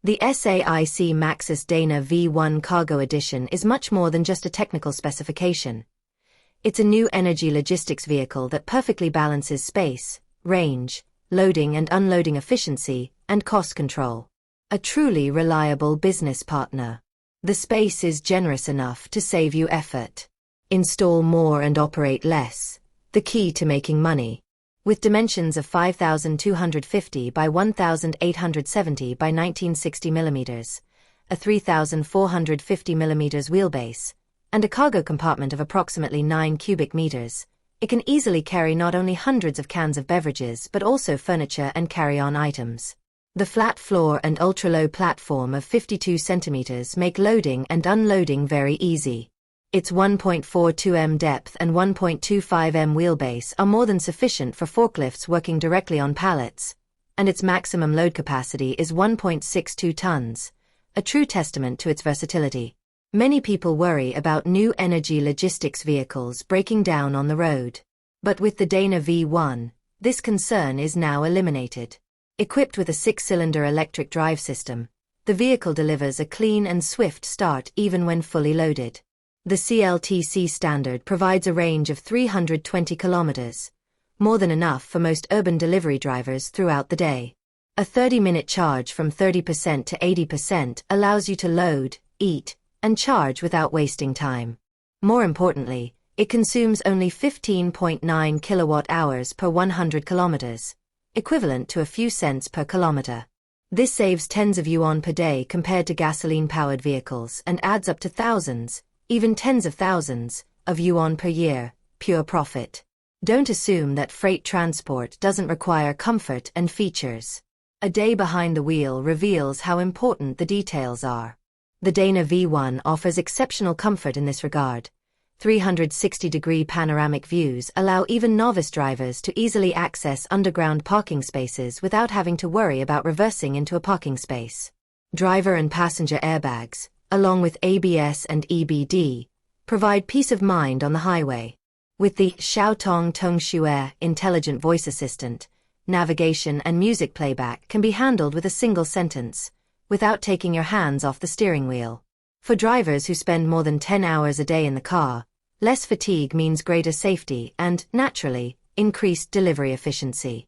The Saic MAXUS Dana V1 Cargo Edition is much more than just a technical specification. It's a new energy logistics vehicle that perfectly balances space, range, loading and unloading efficiency, and cost control. A truly reliable business partner. The space is generous enough to save you effort. Install more and operate less. The key to making money. With dimensions of 5,250 by 1,870 by 1960 mm, a 3,450 mm wheelbase, and a cargo compartment of approximately 9 cubic meters, it can easily carry not only hundreds of cans of beverages but also furniture and carry-on items. The flat floor and ultra-low platform of 52 centimeters make loading and unloading very easy. Its 1.42 m depth and 1.25 m wheelbase are more than sufficient for forklifts working directly on pallets, and its maximum load capacity is 1.62 tons, a true testament to its versatility. Many people worry about new energy logistics vehicles breaking down on the road. But with the Dana V1, this concern is now eliminated. Equipped with a 6-cylinder electric drive system, the vehicle delivers a clean and swift start even when fully loaded. The CLTC standard provides a range of 320 kilometers, more than enough for most urban delivery drivers throughout the day. A 30-minute charge from 30% to 80% allows you to load, eat, and charge without wasting time. More importantly, it consumes only 15.9 kilowatt-hours per 100 kilometers, equivalent to a few cents per kilometer. This saves tens of yuan per day compared to gasoline-powered vehicles and adds up to thousands, even tens of thousands, of yuan per year, pure profit. Don't assume that freight transport doesn't require comfort and features. A day behind the wheel reveals how important the details are. The Dana V1 offers exceptional comfort in this regard. 360-degree panoramic views allow even novice drivers to easily access underground parking spaces without having to worry about reversing into a parking space. Driver and passenger airbags, along with ABS and EBD, provide peace of mind on the highway. With the Xiaotong Tongxue intelligent voice assistant, navigation and music playback can be handled with a single sentence, without taking your hands off the steering wheel. For drivers who spend more than 10 hours a day in the car, less fatigue means greater safety and, naturally, increased delivery efficiency.